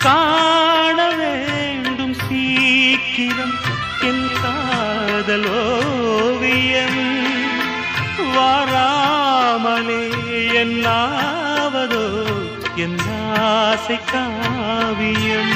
காண வேண்டும் சீக்கிரம் என் காதல் ஓவியம் வாராமலே என்னாவதோ என் ஆசை காவியம்